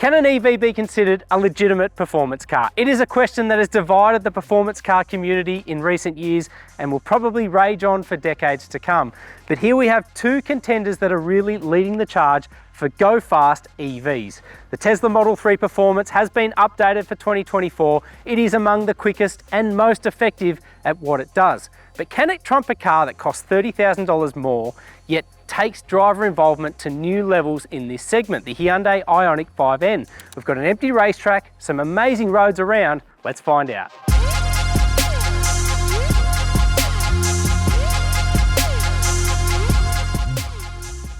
Can an EV be considered a legitimate performance car? It is a question that has divided the performance car community in recent years and will probably rage on for decades to come. But here we have two contenders that are really leading the charge for go-fast EVs. The Tesla Model 3 Performance has been updated for 2024. It is among the quickest and most effective at what it does. But can it trump a car that costs $30,000 more, yet takes driver involvement to new levels in this segment, the Hyundai IONIQ 5N? We've got an empty racetrack, some amazing roads around. Let's find out.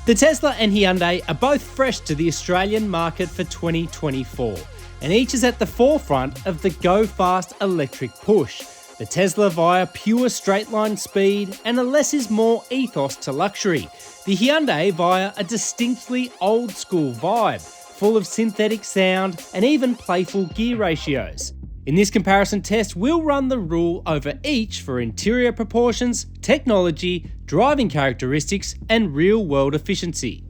The Tesla and Hyundai are both fresh to the Australian market for 2024, and each is at the forefront of the go-fast electric push. The Tesla via pure straight-line speed and a less is more ethos to luxury. The Hyundai via a distinctly old-school vibe, full of synthetic sound and even playful gear ratios. In this comparison test, we'll run the rule over each for interior proportions, technology, driving characteristics, and real-world efficiency.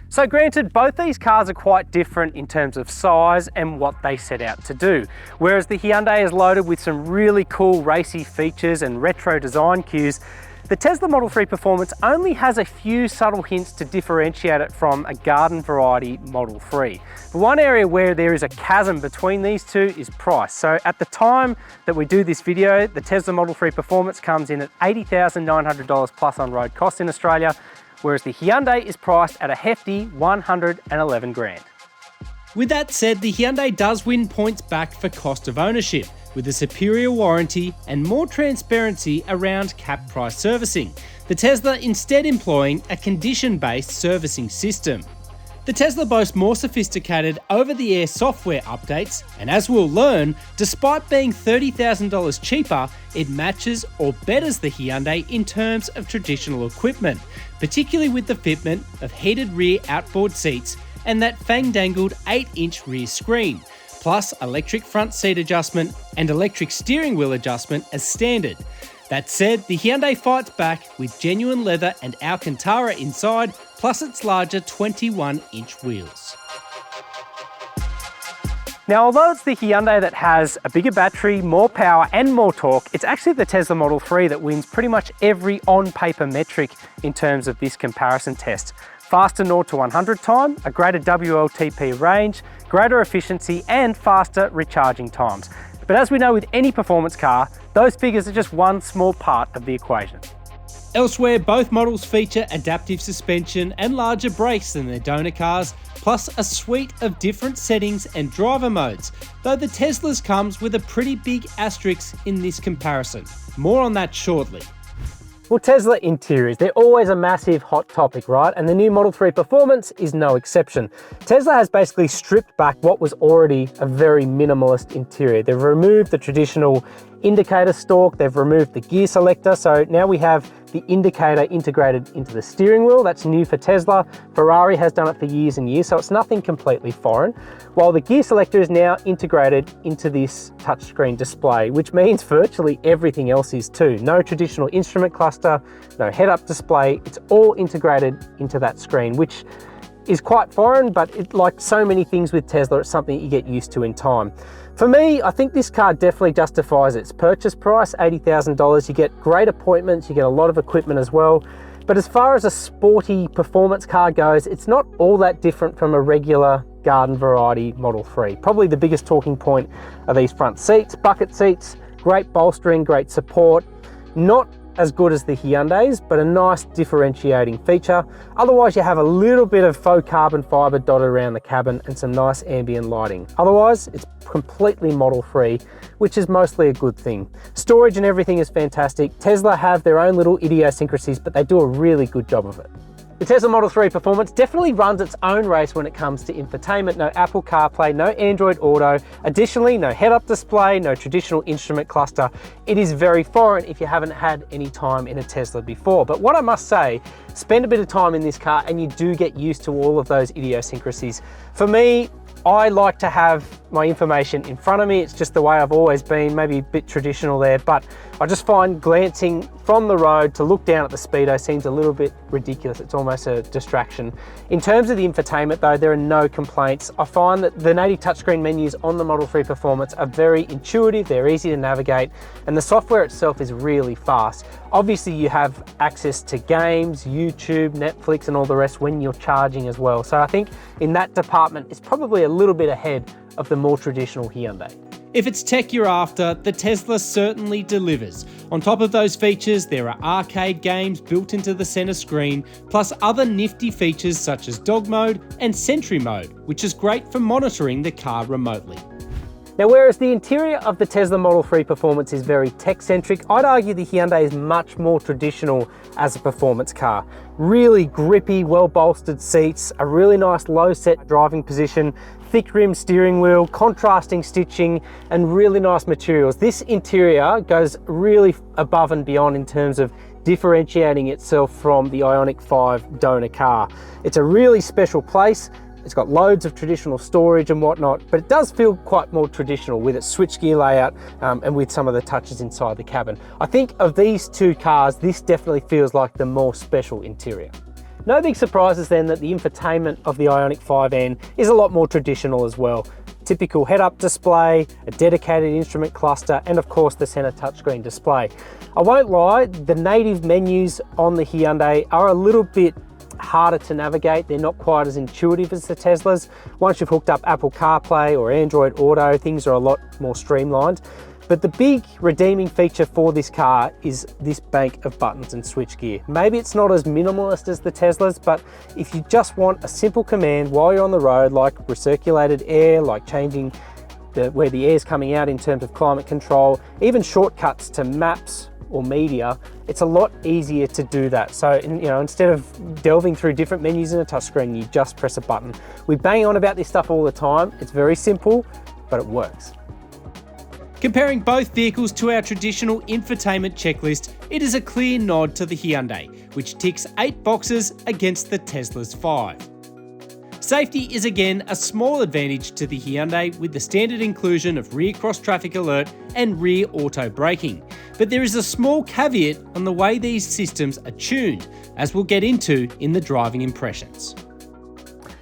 So granted, both these cars are quite different in terms of size and what they set out to do. Whereas the Hyundai is loaded with some really cool racy features and retro design cues, the Tesla Model 3 Performance only has a few subtle hints to differentiate it from a garden variety Model 3. The one area where there is a chasm between these two is price. So at the time that we do this video, the Tesla Model 3 Performance comes in at $80,900 plus on-road costs in Australia, whereas the Hyundai is priced at a hefty 111 grand. With that said, the Hyundai does win points back for cost of ownership, with a superior warranty and more transparency around cap price servicing. The Tesla instead employing a condition-based servicing system. The Tesla boasts more sophisticated over-the-air software updates, and as we'll learn, despite being $30,000 cheaper, it matches or betters the Hyundai in terms of traditional equipment, particularly with the fitment of heated rear outboard seats and that fang-dangled 8-inch rear screen, plus electric front seat adjustment and electric steering wheel adjustment as standard. That said, the Hyundai fights back with genuine leather and Alcantara inside, plus its larger 21-inch wheels. Now, although it's the Hyundai that has a bigger battery, more power and more torque, it's actually the Tesla Model 3 that wins pretty much every on-paper metric in terms of this comparison test. Faster 0 to 100 time, a greater WLTP range, greater efficiency and faster recharging times. But as we know with any performance car, those figures are just one small part of the equation. Elsewhere, both models feature adaptive suspension and larger brakes than their donor cars, plus a suite of different settings and driver modes, though the Tesla's comes with a pretty big asterisk in this comparison. More on that shortly. Well, Tesla interiors, they're always a massive hot topic, right? And the new Model 3 Performance is no exception. Tesla has basically stripped back what was already a very minimalist interior. They've removed the traditional indicator stalk, they've removed the gear selector, so now we have the indicator integrated into the steering wheel. That's new for Tesla. Ferrari has done it for years and years, so it's nothing completely foreign. While the gear selector is now integrated into this touchscreen display, which means virtually everything else is too. No traditional instrument cluster, no head-up display, it's all integrated into that screen, which is quite foreign, but like so many things with Tesla, it's something you get used to in time. For me, I think this car definitely justifies its purchase price, $80,000. You get great appointments, you get a lot of equipment as well. But as far as a sporty performance car goes, it's not all that different from a regular garden variety Model 3. Probably the biggest talking point are these front seats, bucket seats, great bolstering, great support. Not as good as the Hyundai's, but a nice differentiating feature. Otherwise, you have a little bit of faux carbon fiber dotted around the cabin and some nice ambient lighting. Otherwise, it's completely Model 3, which is mostly a good thing. Storage and everything is fantastic. Tesla have their own little idiosyncrasies, but they do a really good job of it. The Tesla Model 3 Performance definitely runs its own race when it comes to infotainment. No Apple CarPlay, no Android Auto. Additionally, no head-up display, no traditional instrument cluster. It is very foreign if you haven't had any time in a Tesla before. But what I must say, spend a bit of time in this car and you do get used to all of those idiosyncrasies. For me, I like to have my information in front of me. It's just the way I've always been, maybe a bit traditional there, but I just find glancing from the road to look down at the speedo seems a little bit ridiculous. It's almost a distraction. In terms of the infotainment though, there are no complaints. I find that the native touchscreen menus on the Model 3 Performance are very intuitive, they're easy to navigate, and the software itself is really fast. Obviously you have access to games, YouTube, Netflix, and all the rest when you're charging as well. So I think in that department, it's probably a little bit ahead of the more traditional Hyundai. If it's tech you're after, the Tesla certainly delivers. On top of those features, there are arcade games built into the center screen, plus other nifty features such as dog mode and sentry mode, which is great for monitoring the car remotely. Now, whereas the interior of the Tesla Model 3 Performance is very tech-centric, I'd argue the Hyundai is much more traditional as a performance car. Really grippy, well-bolstered seats, a really nice low-set driving position, thick rim steering wheel, contrasting stitching, and really nice materials. This interior goes really above and beyond in terms of differentiating itself from the IONIQ 5 donor car. It's a really special place. It's got loads of traditional storage and whatnot, but it does feel quite more traditional with its switchgear layout and with some of the touches inside the cabin. I think of these two cars, this definitely feels like the more special interior. No big surprises then that the infotainment of the IONIQ 5N is a lot more traditional as well. Typical head-up display, a dedicated instrument cluster, and of course the center touchscreen display. I won't lie, the native menus on the Hyundai are a little bit harder to navigate. They're not quite as intuitive as the Teslas. Once you've hooked up Apple CarPlay or Android Auto, things are a lot more streamlined. But the big redeeming feature for this car is this bank of buttons and switchgear. Maybe it's not as minimalist as the Teslas, but if you just want a simple command while you're on the road, like recirculated air, like changing where the air's coming out in terms of climate control, even shortcuts to maps or media, it's a lot easier to do that. So, instead of delving through different menus in a touchscreen, you just press a button. We bang on about this stuff all the time. It's very simple, but it works. Comparing both vehicles to our traditional infotainment checklist, it is a clear nod to the Hyundai, which ticks 8 boxes against the Tesla's 5. Safety is again a small advantage to the Hyundai with the standard inclusion of rear cross traffic alert and rear auto braking. But there is a small caveat on the way these systems are tuned, as we'll get into in the driving impressions.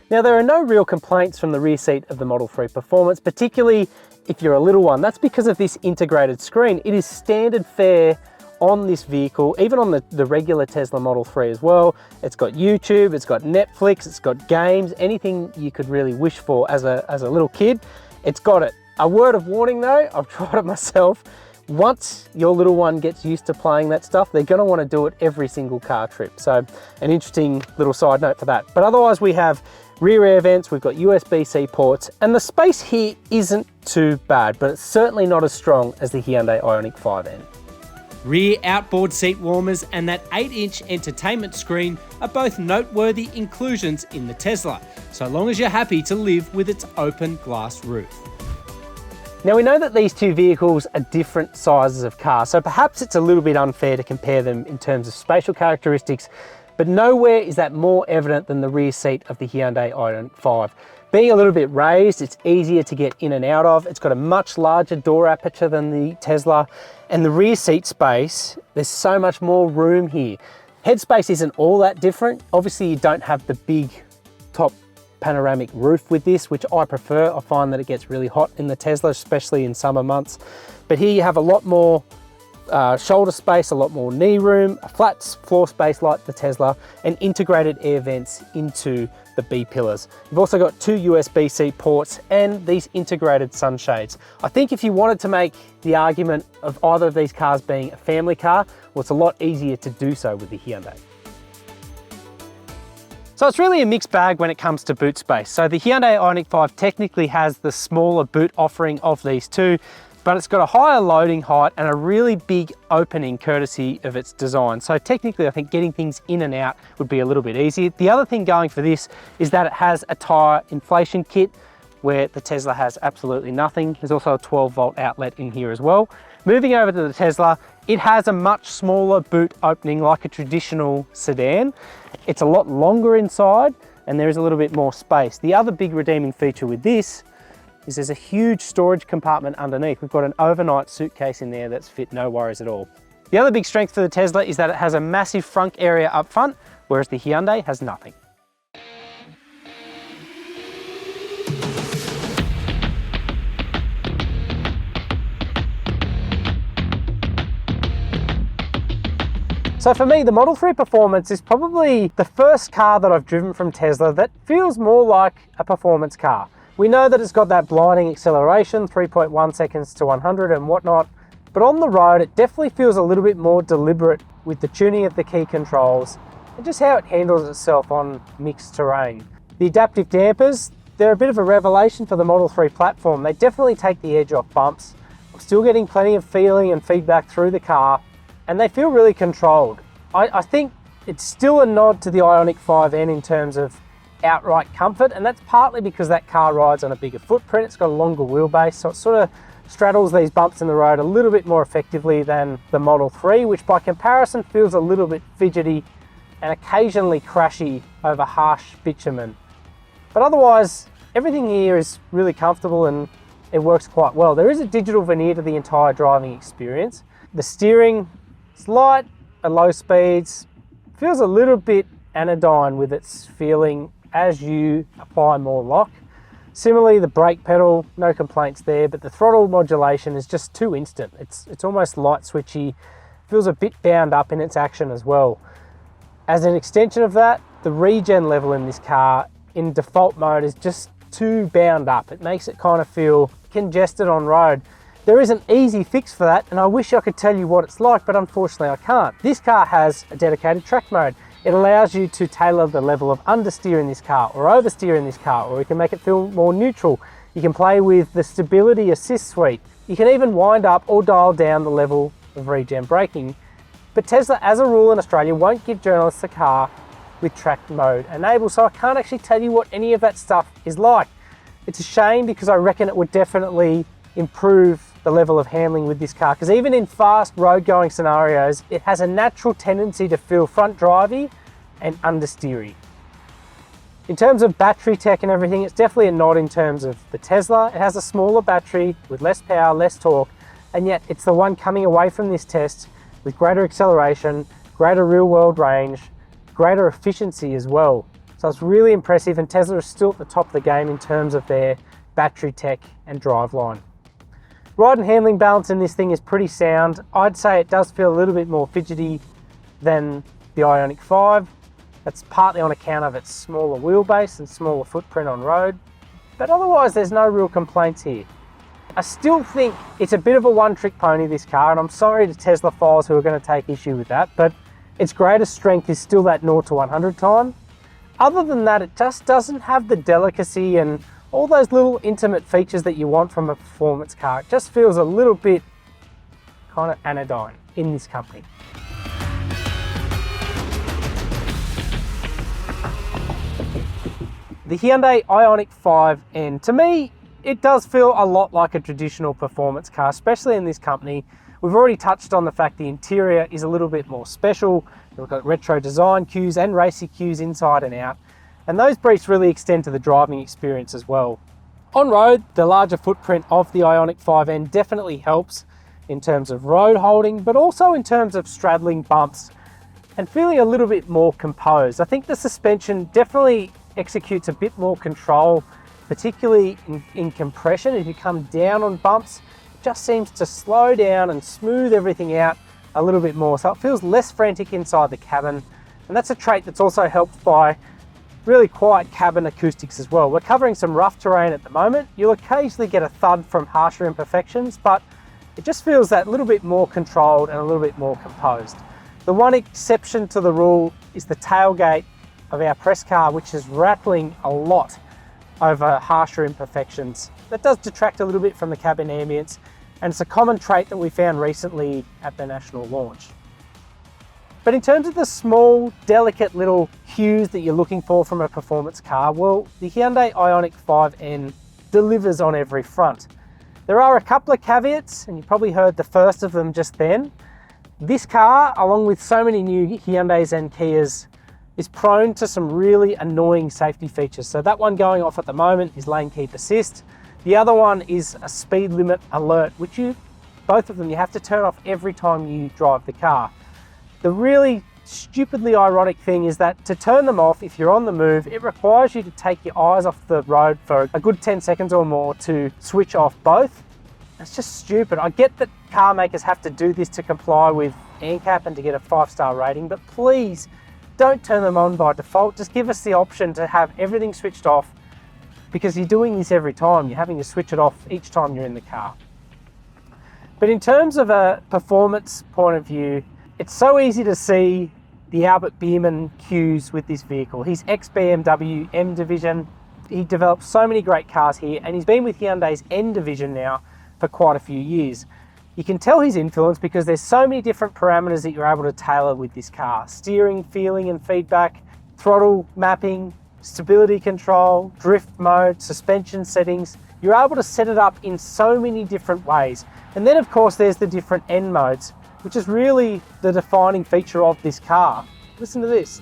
Now, there are no real complaints from the rear seat of the Model 3 Performance, particularly if you're a little one. That's because of this integrated screen. It is standard fare on this vehicle, even on the regular Tesla Model 3 as well. It's got YouTube, it's got Netflix, it's got games, anything you could really wish for as a little kid, it's got it. A word of warning though, I've tried it myself. Once your little one gets used to playing that stuff, they're gonna wanna do it every single car trip. So an interesting little side note for that. But otherwise we have rear air vents, we've got USB-C ports, and the space here isn't too bad, but it's certainly not as strong as the Hyundai IONIQ 5N. Rear outboard seat warmers and that 8-inch entertainment screen are both noteworthy inclusions in the Tesla, so long as you're happy to live with its open glass roof. Now, we know that these two vehicles are different sizes of cars, so perhaps it's a little bit unfair to compare them in terms of spatial characteristics, but nowhere is that more evident than the rear seat of the Hyundai IONIQ 5. Being a little bit raised, it's easier to get in and out of. It's got a much larger door aperture than the Tesla, and the rear seat space, there's so much more room here. Headspace isn't all that different. Obviously, you don't have the big top panoramic roof with this, which I prefer. I find that it gets really hot in the Tesla, especially in summer months. But here you have a lot more shoulder space, a lot more knee room, a flat floor space like the Tesla, and integrated air vents into the B pillars. You've also got 2 USB-C ports and these integrated sunshades. I think if you wanted to make the argument of either of these cars being a family car, well, it's a lot easier to do so with the Hyundai. So it's really a mixed bag when it comes to boot space. So the Hyundai IONIQ 5 technically has the smaller boot offering of these two, but it's got a higher loading height and a really big opening courtesy of its design. So technically, I think getting things in and out would be a little bit easier. The other thing going for this is that it has a tire inflation kit where the Tesla has absolutely nothing. There's also a 12-volt outlet in here as well. Moving over to the Tesla, it has a much smaller boot opening like a traditional sedan. It's a lot longer inside and there is a little bit more space. The other big redeeming feature with this is there's a huge storage compartment underneath. We've got an overnight suitcase in there that's fit, no worries at all. The other big strength for the Tesla is that it has a massive frunk area up front, whereas the Hyundai has nothing. So for me, the Model 3 Performance is probably the first car that I've driven from Tesla that feels more like a performance car. We know that it's got that blinding acceleration, 3.1 seconds to 100 and whatnot, but on the road it definitely feels a little bit more deliberate with the tuning of the key controls and just how it handles itself on mixed terrain. The adaptive dampers, they're a bit of a revelation for the Model 3 platform. They definitely take the edge off bumps. I'm still getting plenty of feeling and feedback through the car, and they feel really controlled. I think it's still a nod to the IONIQ 5N in terms of outright comfort, and that's partly because that car rides on a bigger footprint. It's got a longer wheelbase, so it sort of straddles these bumps in the road a little bit more effectively than the Model 3, which by comparison feels a little bit fidgety and occasionally crashy over harsh bitumen. But otherwise, everything here is really comfortable and it works quite well. There is a digital veneer to the entire driving experience. The steering is light at low speeds, feels a little bit anodyne with its feeling as you apply more lock. Similarly, the brake pedal, no complaints there, but the throttle modulation is just too instant. It's almost light switchy, feels a bit bound up in its action as well. As an extension of that, the regen level in this car in default mode is just too bound up. It makes it kind of feel congested on road. There is an easy fix for that, and I wish I could tell you what it's like, but unfortunately I can't. This car has a dedicated track mode. It allows you to tailor the level of understeer in this car or oversteer in this car, or you can make it feel more neutral. You can play with the stability assist suite. You can even wind up or dial down the level of regen braking. But Tesla, as a rule in Australia, won't give journalists a car with track mode enabled, so I can't actually tell you what any of that stuff is like. It's a shame because I reckon it would definitely improve the level of handling with this car, because even in fast road going scenarios, it has a natural tendency to feel front drivey and understeery. In terms of battery tech and everything, it's definitely a nod in terms of the Tesla. It has a smaller battery with less power, less torque, and yet it's the one coming away from this test with greater acceleration, greater real world range, greater efficiency as well. So it's really impressive, and Tesla is still at the top of the game in terms of their battery tech and driveline. Ride and handling balance in this thing is pretty sound. I'd say it does feel a little bit more fidgety than the IONIQ 5. That's partly on account of its smaller wheelbase and smaller footprint on road, but otherwise there's no real complaints here. I still think it's a bit of a one-trick pony, this car, and I'm sorry to Tesla files who are going to take issue with that, but its greatest strength is still that 0 to 100 time. Other than that, it just doesn't have the delicacy and all those little intimate features that you want from a performance car. It just feels a little bit kind of anodyne in this company. The Hyundai IONIQ 5N, to me, it does feel a lot like a traditional performance car, especially in this company. We've already touched on the fact the interior is a little bit more special. We've got retro design cues and racy cues inside and out. And those briefs really extend to the driving experience as well. On road, the larger footprint of the IONIQ 5N definitely helps in terms of road holding, but also in terms of straddling bumps and feeling a little bit more composed. I think the suspension definitely executes a bit more control, particularly in compression. If you come down on bumps, it just seems to slow down and smooth everything out a little bit more. So it feels less frantic inside the cabin. And that's a trait that's also helped by really quiet cabin acoustics as well. We're covering some rough terrain at the moment. You'll occasionally get a thud from harsher imperfections, but it just feels that little bit more controlled and a little bit more composed. The one exception to the rule is the tailgate of our press car, which is rattling a lot over harsher imperfections. That does detract a little bit from the cabin ambience, and it's a common trait that we found recently at the national launch. But in terms of the small, delicate little cues that you're looking for from a performance car, well, the Hyundai IONIQ 5N delivers on every front. There are a couple of caveats, and you probably heard the first of them just then. This car, along with so many new Hyundais and Kias, is prone to some really annoying safety features. So that one going off at the moment is lane keep assist. The other one is a speed limit alert, which both of them you have to turn off every time you drive the car. The really stupidly ironic thing is that to turn them off, if you're on the move, it requires you to take your eyes off the road for a good 10 seconds or more to switch off both. It's just stupid. I get that car makers have to do this to comply with ANCAP and to get a 5-star rating, but please don't turn them on by default. Just give us the option to have everything switched off, because you're doing this every time. You're having to switch it off each time you're in the car. But in terms of a performance point of view, it's so easy to see the Albert Biermann cues with this vehicle. He's ex-BMW M division. He developed so many great cars here, and he's been with Hyundai's N division now for quite a few years. You can tell his influence because there's so many different parameters that you're able to tailor with this car. Steering, feeling and feedback, throttle mapping, stability control, drift mode, suspension settings. You're able to set it up in so many different ways. And then of course there's the different N modes, which is really the defining feature of this car. Listen to this.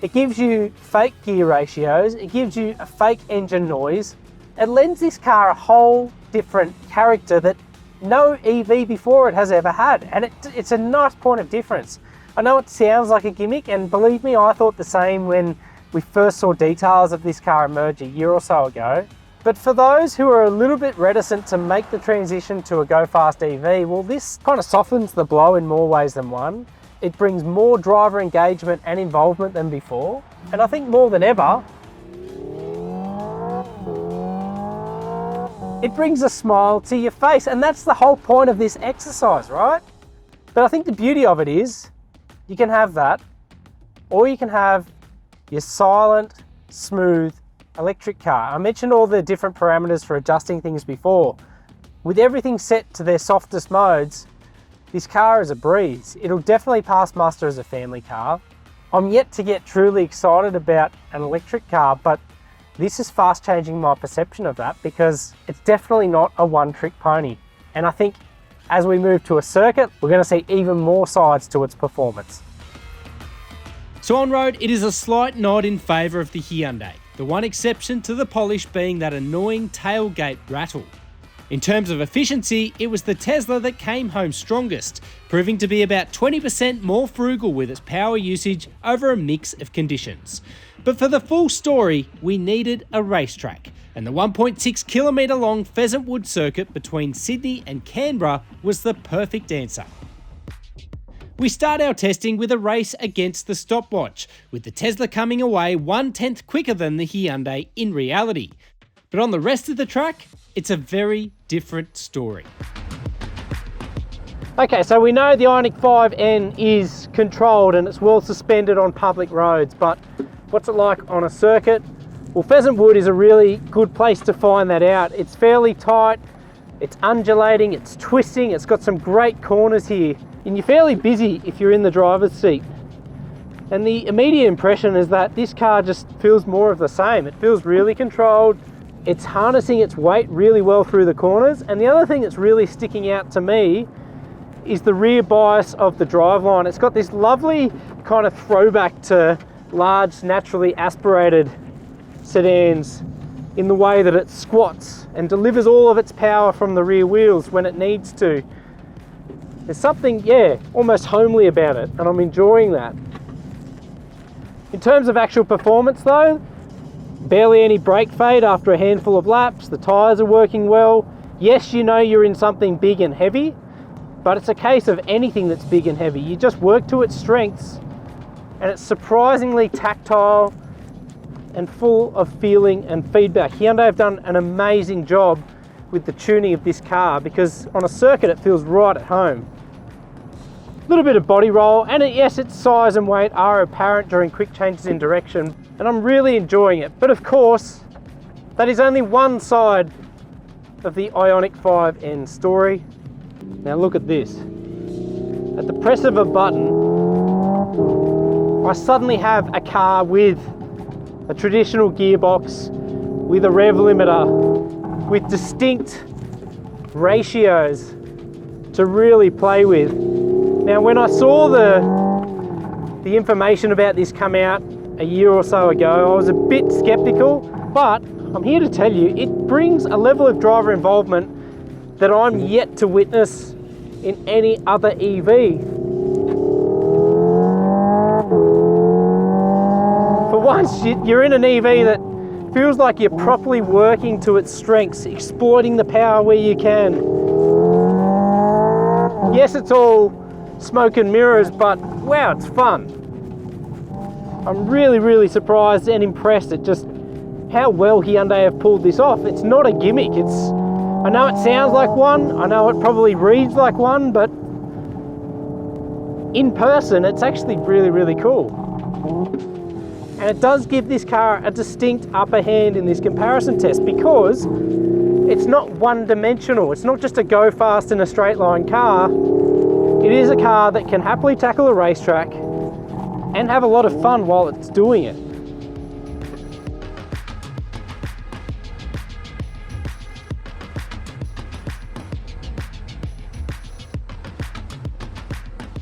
It gives you fake gear ratios, it gives you a fake engine noise. It lends this car a whole different character that no EV before it has ever had. And it's a nice point of difference. I know it sounds like a gimmick, and believe me, I thought the same when we first saw details of this car emerge a year or so ago. But for those who are a little bit reticent to make the transition to a go-fast EV, well, this kind of softens the blow in more ways than one. It brings more driver engagement and involvement than before. And I think more than ever, it brings a smile to your face. And that's the whole point of this exercise, right? But I think the beauty of it is, you can have that, or you can have your silent, smooth electric car. I mentioned all the different parameters for adjusting things before. With everything set to their softest modes, this car is a breeze. It'll definitely pass muster as a family car. I'm yet to get truly excited about an electric car, but this is fast changing my perception of that, because it's definitely not a one-trick pony. And I think as we move to a circuit, we're going to see even more sides to its performance. So on road, it is a slight nod in favour of the Hyundai, the one exception to the polish being that annoying tailgate rattle. In terms of efficiency, it was the Tesla that came home strongest, proving to be about 20% more frugal with its power usage over a mix of conditions. But for the full story, we needed a racetrack, and the 1.6 kilometre long Pheasant Wood circuit between Sydney and Canberra was the perfect answer. We start our testing with a race against the stopwatch, with the Tesla coming away 1/10 quicker than the Hyundai in reality. But on the rest of the track, it's a very different story. Okay, so we know the IONIQ 5N is controlled and it's well suspended on public roads, but what's it like on a circuit? Well, Pheasant Wood is a really good place to find that out. It's fairly tight, it's undulating, it's twisting, it's got some great corners here, and you're fairly busy if you're in the driver's seat. And the immediate impression is that this car just feels more of the same. It feels really controlled, it's harnessing its weight really well through the corners, and the other thing that's really sticking out to me is the rear bias of the driveline. It's got this lovely kind of throwback to large, naturally aspirated sedans in the way that it squats and delivers all of its power from the rear wheels when it needs to. There's something, almost homely about it, and I'm enjoying that. In terms of actual performance though, barely any brake fade after a handful of laps, the tyres are working well. Yes, you know you're in something big and heavy, but it's a case of anything that's big and heavy. You just work to its strengths, and it's surprisingly tactile and full of feeling and feedback. Hyundai have done an amazing job with the tuning of this car, because on a circuit it feels right at home. A little bit of body roll, and yes, its size and weight are apparent during quick changes in direction, and I'm really enjoying it. But of course, that is only one side of the IONIQ 5N story. Now look at this. At the press of a button, I suddenly have a car with a traditional gearbox, with a rev limiter, with distinct ratios to really play with. Now when I saw the information about this come out, a year or so ago, I was a bit skeptical, but I'm here to tell you it brings a level of driver involvement that I'm yet to witness in any other EV. For once, you're in an EV that feels like you're properly working to its strengths, exploiting the power where you can. Yes, it's all smoke and mirrors, but wow, it's fun. I'm really surprised and impressed at just how well Hyundai have pulled this off. It's not a gimmick. I know it sounds like one, I know it probably reads like one, but in person, it's actually really cool. And it does give this car a distinct upper hand in this comparison test because it's not one-dimensional. It's not just a go fast in a straight line car. It is a car that can happily tackle a racetrack and have a lot of fun while it's doing it.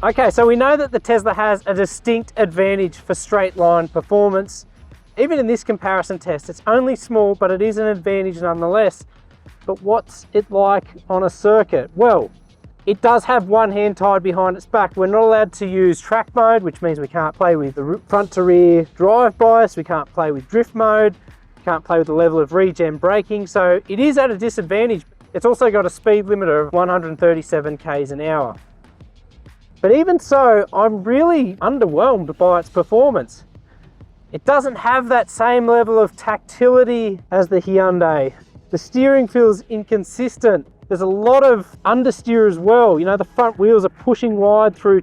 Okay, so we know that the Tesla has a distinct advantage for straight line performance. Even in this comparison test, it's only small, but it is an advantage nonetheless. But what's it like on a circuit? Well, it does have one hand tied behind its back. We're not allowed to use track mode, which means we can't play with the front to rear drive bias, we can't play with drift mode, can't play with the level of regen braking, so it is at a disadvantage. It's also got a speed limiter of 137 k's an hour. But even so, I'm really underwhelmed by its performance. It doesn't have that same level of tactility as the Hyundai. The steering feels inconsistent. There's a lot of understeer as well. You know, the front wheels are pushing wide through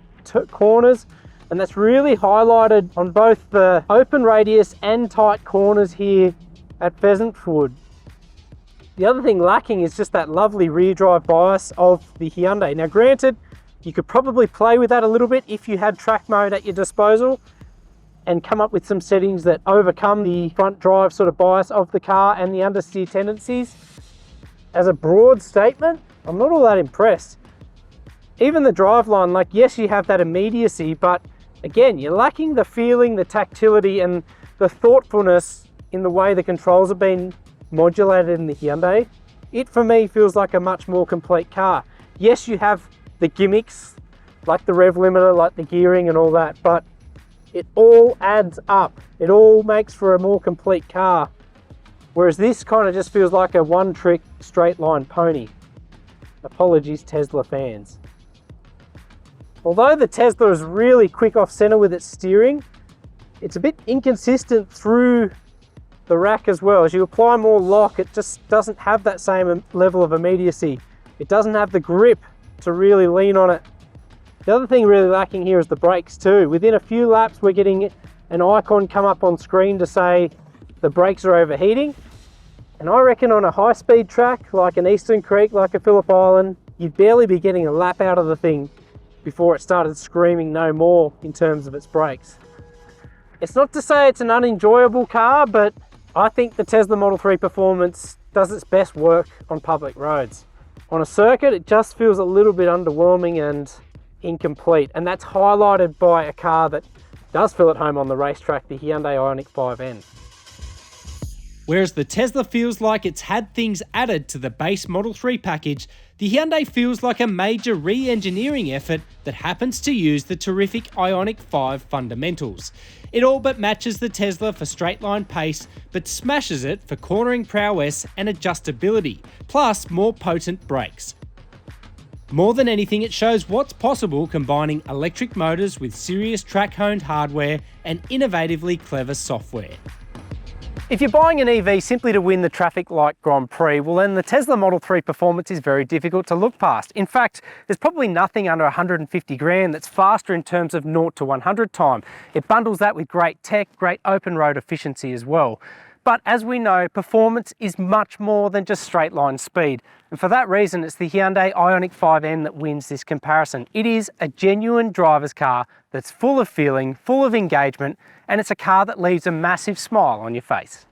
corners, and that's really highlighted on both the open radius and tight corners here at Pheasantwood. The other thing lacking is just that lovely rear drive bias of the Hyundai. Now granted, you could probably play with that a little bit if you had track mode at your disposal and come up with some settings that overcome the front drive sort of bias of the car and the understeer tendencies. As a broad statement, I'm not all that impressed. Even the driveline, like yes, you have that immediacy, but again, you're lacking the feeling, the tactility and the thoughtfulness in the way the controls have been modulated in the Hyundai. It for me feels like a much more complete car. Yes, you have the gimmicks like the rev limiter, like the gearing and all that, but it all adds up. It all makes for a more complete car. Whereas this kind of just feels like a one-trick straight line pony. Apologies, Tesla fans. Although the Tesla is really quick off center with its steering, it's a bit inconsistent through the rack as well. As you apply more lock, it just doesn't have that same level of immediacy. It doesn't have the grip to really lean on it. The other thing really lacking here is the brakes too. Within a few laps, we're getting an icon come up on screen to say the brakes are overheating. And I reckon on a high-speed track, like an Eastern Creek, like a Phillip Island, you'd barely be getting a lap out of the thing before it started screaming no more in terms of its brakes. It's not to say it's an unenjoyable car, but I think the Tesla Model 3 Performance does its best work on public roads. On a circuit, it just feels a little bit underwhelming and incomplete, and that's highlighted by a car that does feel at home on the racetrack, the Hyundai IONIQ 5N. Whereas the Tesla feels like it's had things added to the base Model 3 package, the Hyundai feels like a major re-engineering effort that happens to use the terrific IONIQ 5 fundamentals. It all but matches the Tesla for straight line pace, but smashes it for cornering prowess and adjustability, plus more potent brakes. More than anything, it shows what's possible combining electric motors with serious track-honed hardware and innovatively clever software. If you're buying an EV simply to win the traffic light Grand Prix, well then the Tesla Model 3 Performance is very difficult to look past. In fact, there's probably nothing under 150 grand that's faster in terms of 0 to 100 time. It bundles that with great tech, great open road efficiency as well. But as we know, performance is much more than just straight line speed. And for that reason, it's the Hyundai IONIQ 5N that wins this comparison. It is a genuine driver's car that's full of feeling, full of engagement, and it's a car that leaves a massive smile on your face.